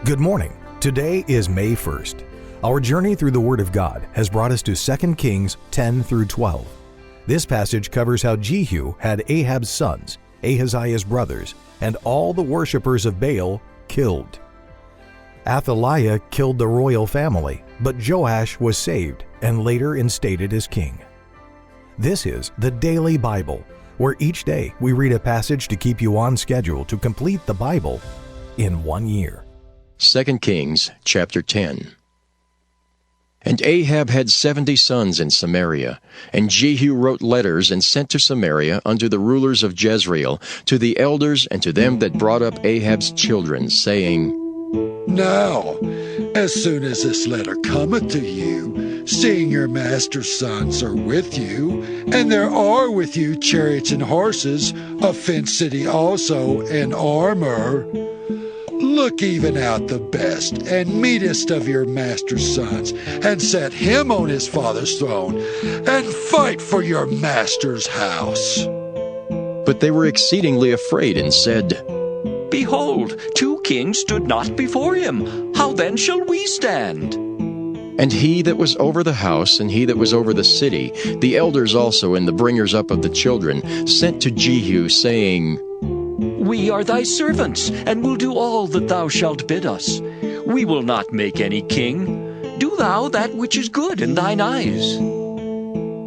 Good morning. Today is May 1st. Our journey through the Word of God has brought us to 2 Kings 10 through 12. This passage covers how Jehu had Ahab's sons, Ahaziah's brothers, and all the worshippers of Baal killed. Athaliah killed the royal family, but Joash was saved and later instated as king. This is the Daily Bible, where each day we read a passage to keep you on schedule to complete the Bible in 1 year. 2 Kings chapter 10. And Ahab had 70 sons in Samaria, and Jehu wrote letters and sent to Samaria unto the rulers of Jezreel, to the elders and to them that brought up Ahab's children, saying, Now, as soon as this letter cometh to you, seeing your master's sons are with you, and there are with you chariots and horses, a fenced city also, and armor, look even out the best and meetest of your master's sons, and set him on his father's throne, and fight for your master's house. But they were exceedingly afraid, and said, Behold, 2 kings stood not before him. How then shall we stand? And he that was over the house, and he that was over the city, the elders also, and the bringers up of the children, sent to Jehu, saying, We are thy servants, and will do all that thou shalt bid us. We will not make any king. Do thou that which is good in thine eyes.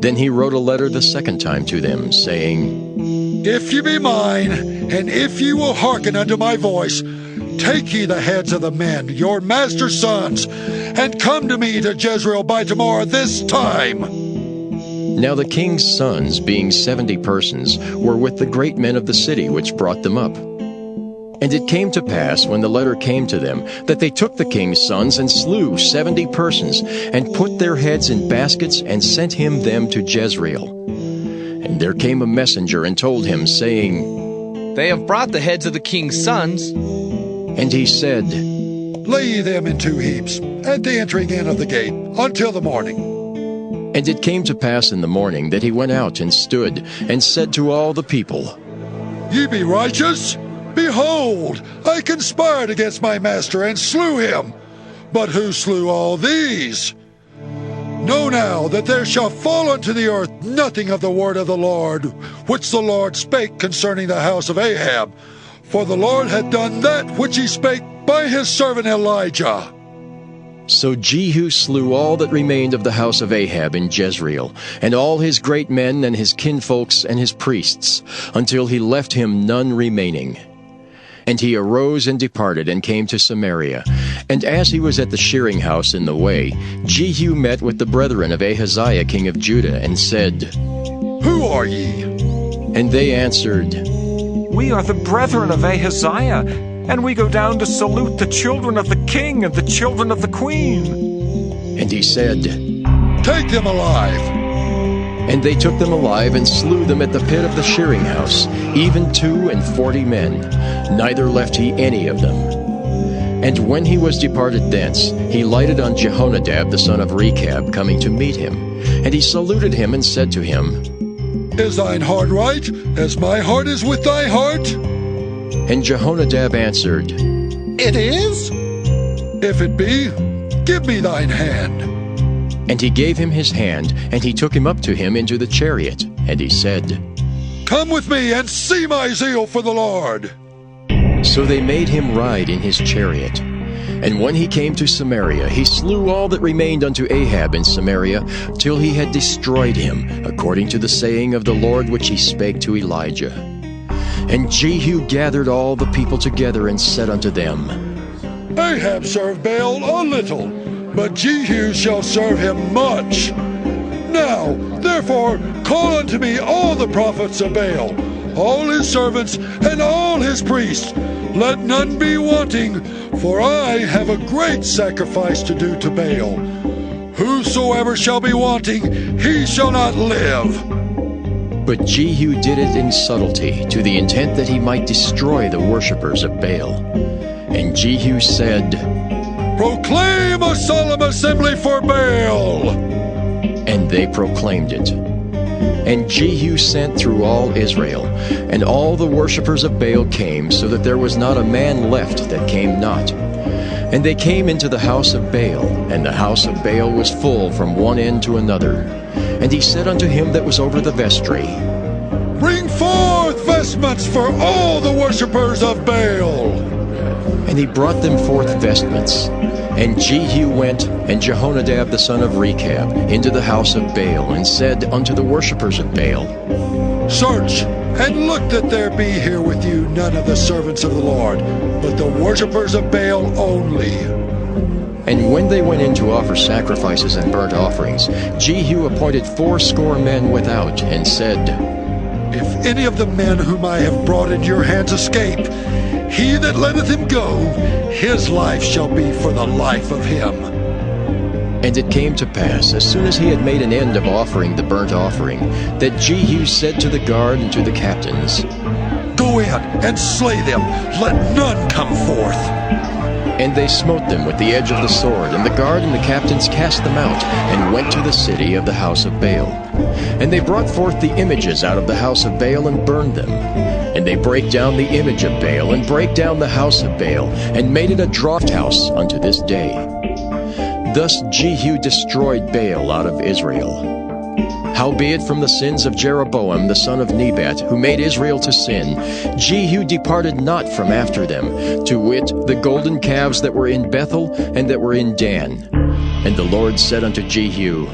Then he wrote a letter the second time to them, saying, If ye be mine, and if ye will hearken unto my voice, take ye the heads of the men, your master's sons, and come to me to Jezreel by tomorrow this time. Now the king's sons, being 70 persons, were with the great men of the city which brought them up. And it came to pass, when the letter came to them, that they took the king's sons and slew 70 persons, and put their heads in baskets, and sent him them to Jezreel. And there came a messenger and told him, saying, They have brought the heads of the king's sons. And he said, Lay ye them in 2 heaps, at the entering in of the gate, until the morning. And it came to pass in the morning that he went out and stood, and said to all the people, Ye be righteous? Behold, I conspired against my master, and slew him. But who slew all these? Know now that there shall fall unto the earth nothing of the word of the Lord, which the Lord spake concerning the house of Ahab. For the Lord had done that which he spake by his servant Elijah. So Jehu slew all that remained of the house of Ahab in Jezreel, and all his great men and his kinfolks and his priests, until he left him none remaining. And he arose and departed, and came to Samaria. And as he was at the shearing house in the way, Jehu met with the brethren of Ahaziah king of Judah, and said, Who are ye? And they answered, We are the brethren of Ahaziah, and we go down to salute the children of the king and the children of the queen. And he said, Take them alive. And they took them alive, and slew them at the pit of the shearing house, even 42 men, neither left he any of them. And when he was departed thence, he lighted on Jehonadab the son of Rechab, coming to meet him. And he saluted him, and said to him, Is thine heart right, as my heart is with thy heart? And Jehonadab answered, It is. If it be, give me thine hand. And he gave him his hand, and he took him up to him into the chariot. And he said, Come with me, and see my zeal for the Lord. So they made him ride in his chariot. And when he came to Samaria, he slew all that remained unto Ahab in Samaria, till he had destroyed him, according to the saying of the Lord which he spake to Elijah. And Jehu gathered all the people together, and said unto them, Ahab served Baal a little, but Jehu shall serve him much. Now, therefore, call unto me all the prophets of Baal, all his servants, and all his priests. Let none be wanting, for I have a great sacrifice to do to Baal. Whosoever shall be wanting, he shall not live. But Jehu did it in subtlety, to the intent that he might destroy the worshippers of Baal. And Jehu said, Proclaim a solemn assembly for Baal. And they proclaimed it. And Jehu sent through all Israel, and all the worshippers of Baal came, so that there was not a man left that came not. And they came into the house of Baal, and the house of Baal was full from one end to another. And he said unto him that was over the vestry, Bring forth vestments for all the worshippers of Baal. And he brought them forth vestments. And Jehu went, and Jehonadab the son of Rechab, into the house of Baal, and said unto the worshippers of Baal, Search, and look that there be here with you none of the servants of the Lord, but the worshippers of Baal only. And when they went in to offer sacrifices and burnt offerings, Jehu appointed 80 men without, and said, If any of the men whom I have brought into your hands escape, he that letteth him go, his life shall be for the life of him. And it came to pass, as soon as he had made an end of offering the burnt offering, that Jehu said to the guard and to the captains, Go in and slay them, let none come forth. And they smote them with the edge of the sword, and the guard and the captains cast them out, and went to the city of the house of Baal. And they brought forth the images out of the house of Baal, and burned them. And they brake down the image of Baal, and brake down the house of Baal, and made it a draught house unto this day. Thus Jehu destroyed Baal out of Israel. Howbeit from the sins of Jeroboam the son of Nebat, who made Israel to sin, Jehu departed not from after them, to wit, the golden calves that were in Bethel and that were in Dan. And the Lord said unto Jehu,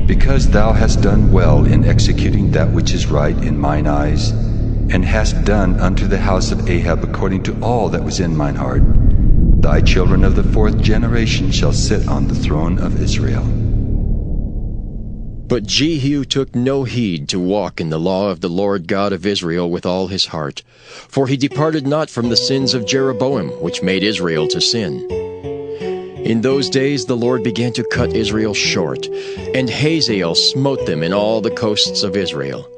Because thou hast done well in executing that which is right in mine eyes, and hast done unto the house of Ahab according to all that was in mine heart, thy children of the 4th generation shall sit on the throne of Israel. But Jehu took no heed to walk in the law of the Lord God of Israel with all his heart, for he departed not from the sins of Jeroboam, which made Israel to sin. In those days the Lord began to cut Israel short, and Hazael smote them in all the coasts of Israel.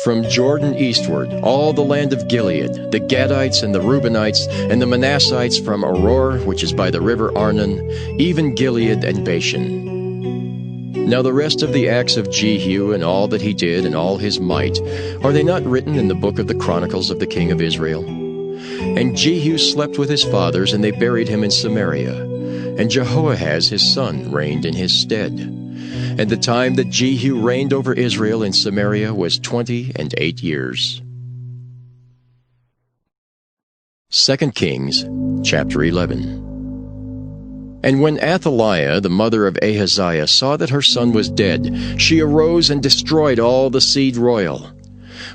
From Jordan eastward, all the land of Gilead, the Gadites and the Reubenites, and the Manassites from Aroer, which is by the river Arnon, even Gilead and Bashan. Now the rest of the acts of Jehu, and all that he did, and all his might, are they not written in the book of the Chronicles of the king of Israel? And Jehu slept with his fathers, and they buried him in Samaria. And Jehoahaz his son reigned in his stead. And the time that Jehu reigned over Israel in Samaria was 28 years. 2 Kings chapter 11. And when Athaliah, the mother of Ahaziah, saw that her son was dead, she arose and destroyed all the seed royal.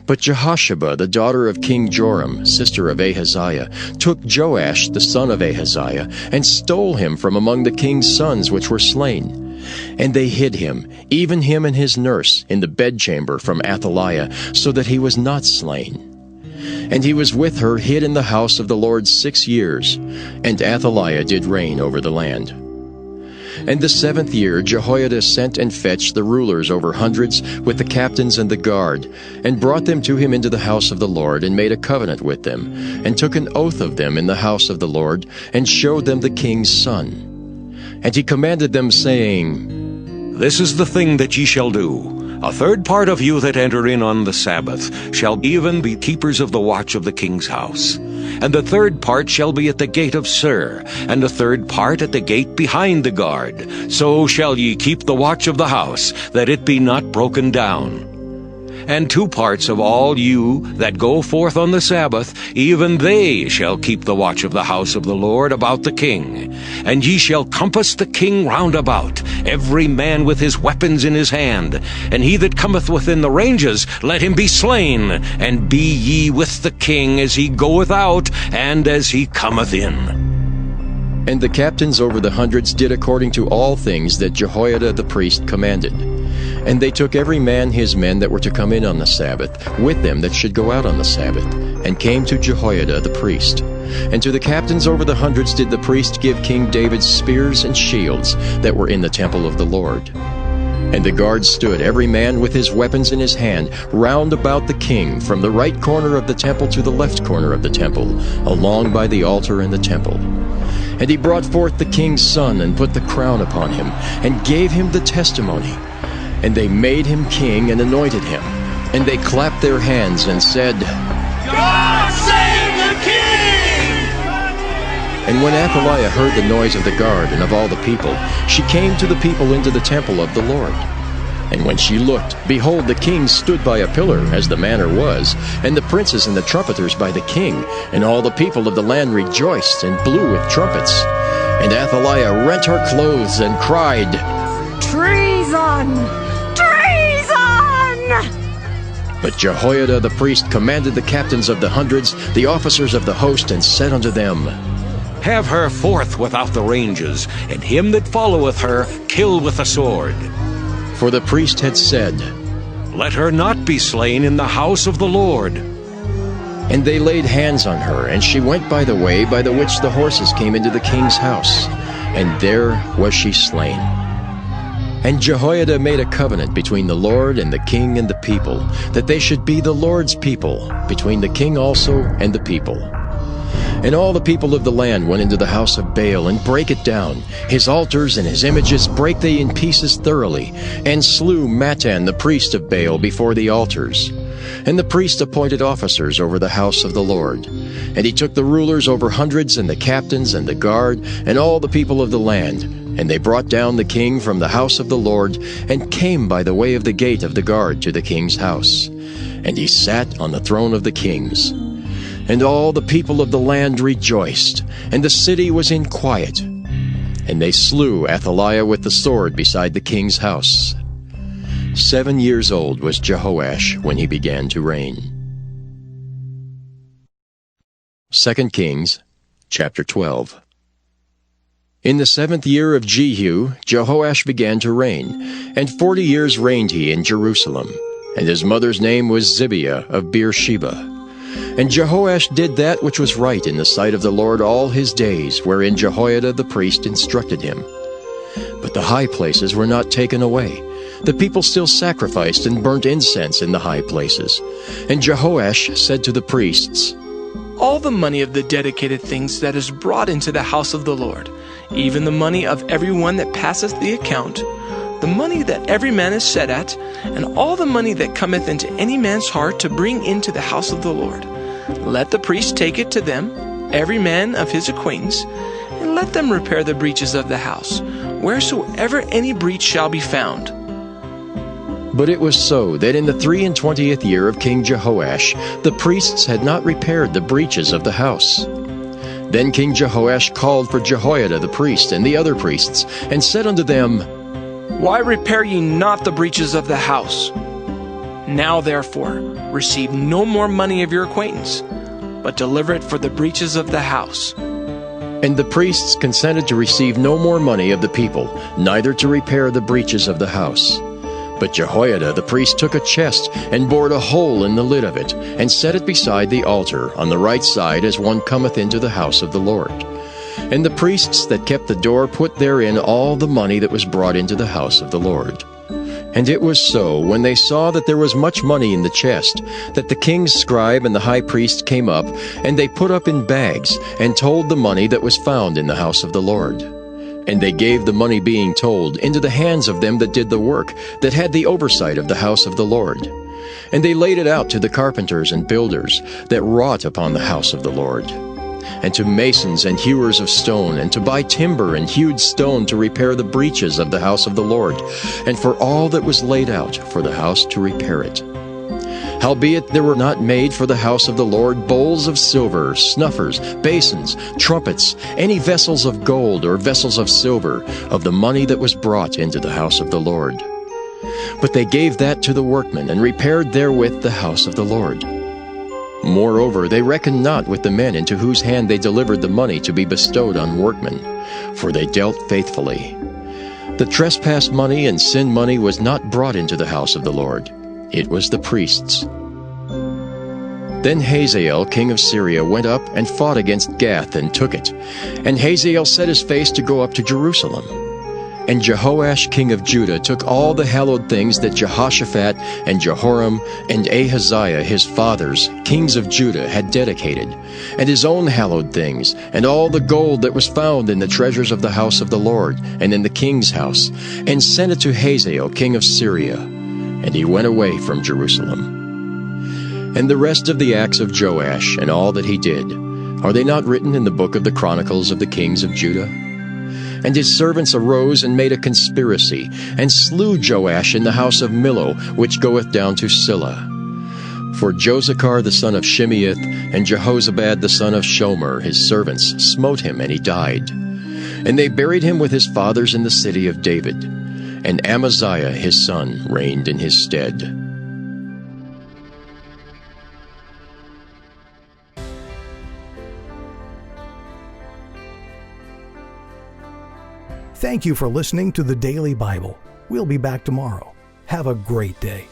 But Jehosheba, the daughter of King Joram, sister of Ahaziah, took Joash the son of Ahaziah, and stole him from among the king's sons which were slain. And they hid him, even him and his nurse, in the bedchamber from Athaliah, so that he was not slain. And he was with her hid in the house of the Lord 6 years, and Athaliah did reign over the land. And the 7th year Jehoiada sent and fetched the rulers over hundreds with the captains and the guard, and brought them to him into the house of the Lord, and made a covenant with them, and took an oath of them in the house of the Lord, and showed them the king's son. And he commanded them, saying, This is the thing that ye shall do. A third part of you that enter in on the Sabbath shall even be keepers of the watch of the king's house. And the third part shall be at the gate of Sur, and the third part at the gate behind the guard. So shall ye keep the watch of the house, that it be not broken down. And 2 parts of all you that go forth on the Sabbath, even they shall keep the watch of the house of the Lord about the king. And ye shall compass the king round about, every man with his weapons in his hand. And he that cometh within the ranges, let him be slain. And be ye with the king as he goeth out, and as he cometh in. And the captains over the hundreds did according to all things that Jehoiada the priest commanded. And they took every man his men that were to come in on the Sabbath, with them that should go out on the Sabbath, and came to Jehoiada the priest. And to the captains over the hundreds did the priest give King David spears and shields that were in the temple of the Lord. And the guards stood, every man with his weapons in his hand, round about the king, from the right corner of the temple to the left corner of the temple, along by the altar and the temple. And he brought forth the king's son, and put the crown upon him, and gave him the testimony. And they made him king and anointed him. And they clapped their hands and said, God save the king! And when Athaliah heard the noise of the guard and of all the people, she came to the people into the temple of the Lord. And when she looked, behold, the king stood by a pillar, as the manner was, and the princes and the trumpeters by the king, and all the people of the land rejoiced and blew with trumpets. And Athaliah rent her clothes and cried, Treason! Treason! But Jehoiada the priest commanded the captains of the hundreds, the officers of the host, and said unto them, Have her forth without the ranges, and him that followeth her kill with the sword. For the priest had said, Let her not be slain in the house of the Lord. And they laid hands on her, and she went by the way by the which the horses came into the king's house, and there was she slain. And Jehoiada made a covenant between the Lord and the king and the people, that they should be the Lord's people, between the king also and the people. And all the people of the land went into the house of Baal, and brake it down. His altars and his images brake they in pieces thoroughly, and slew Mattan the priest of Baal before the altars. And the priest appointed officers over the house of the Lord. And he took the rulers over hundreds, and the captains, and the guard, and all the people of the land. And they brought down the king from the house of the Lord, and came by the way of the gate of the guard to the king's house. And he sat on the throne of the kings. And all the people of the land rejoiced, and the city was in quiet. And they slew Athaliah with the sword beside the king's house. 7 years old was Jehoash when he began to reign. 2 Kings, chapter 12. In the 7th year of Jehu, Jehoash began to reign, and 40 years reigned he in Jerusalem. And his mother's name was Zibiah of Beersheba. And Jehoash did that which was right in the sight of the Lord all his days, wherein Jehoiada the priest instructed him. But the high places were not taken away. The people still sacrificed and burnt incense in the high places. And Jehoash said to the priests, All the money of the dedicated things that is brought into the house of the Lord, even the money of every one that passeth the account, the money that every man is set at, and all the money that cometh into any man's heart to bring into the house of the Lord, let the priest take it to them, every man of his acquaintance, and let them repair the breaches of the house, wheresoever any breach shall be found. But it was so that in the 23rd year of King Jehoash, the priests had not repaired the breaches of the house. Then King Jehoash called for Jehoiada the priest and the other priests, and said unto them, Why repair ye not the breaches of the house? Now therefore receive no more money of your acquaintance, but deliver it for the breaches of the house. And the priests consented to receive no more money of the people, neither to repair the breaches of the house. But Jehoiada the priest took a chest, and bored a hole in the lid of it, and set it beside the altar, on the right side as one cometh into the house of the Lord. And the priests that kept the door put therein all the money that was brought into the house of the Lord. And it was so, when they saw that there was much money in the chest, that the king's scribe and the high priest came up, and they put up in bags, and told the money that was found in the house of the Lord. And they gave the money being told into the hands of them that did the work, that had the oversight of the house of the Lord. And they laid it out to the carpenters and builders that wrought upon the house of the Lord, and to masons and hewers of stone, and to buy timber and hewed stone to repair the breaches of the house of the Lord, and for all that was laid out for the house to repair it. Howbeit there were not made for the house of the Lord bowls of silver, snuffers, basins, trumpets, any vessels of gold or vessels of silver, of the money that was brought into the house of the Lord. But they gave that to the workmen, and repaired therewith the house of the Lord. Moreover, they reckoned not with the men into whose hand they delivered the money to be bestowed on workmen, for they dealt faithfully. The trespass money and sin money was not brought into the house of the Lord. It was the priests. Then Hazael king of Syria went up and fought against Gath, and took it. And Hazael set his face to go up to Jerusalem. And Jehoash king of Judah took all the hallowed things that Jehoshaphat and Jehoram and Ahaziah his fathers, kings of Judah, had dedicated, and his own hallowed things, and all the gold that was found in the treasures of the house of the Lord, and in the king's house, and sent it to Hazael king of Syria. And he went away from Jerusalem. And the rest of the acts of Joash, and all that he did, are they not written in the book of the Chronicles of the kings of Judah? And his servants arose and made a conspiracy, and slew Joash in the house of Millo, which goeth down to Silla. For Josachar the son of Shimeath, and Jehozabad the son of Shomer, his servants, smote him, and he died. And they buried him with his fathers in the city of David. And Amaziah his son reigned in his stead. Thank you for listening to the Daily Bible. We'll be back tomorrow. Have a great day.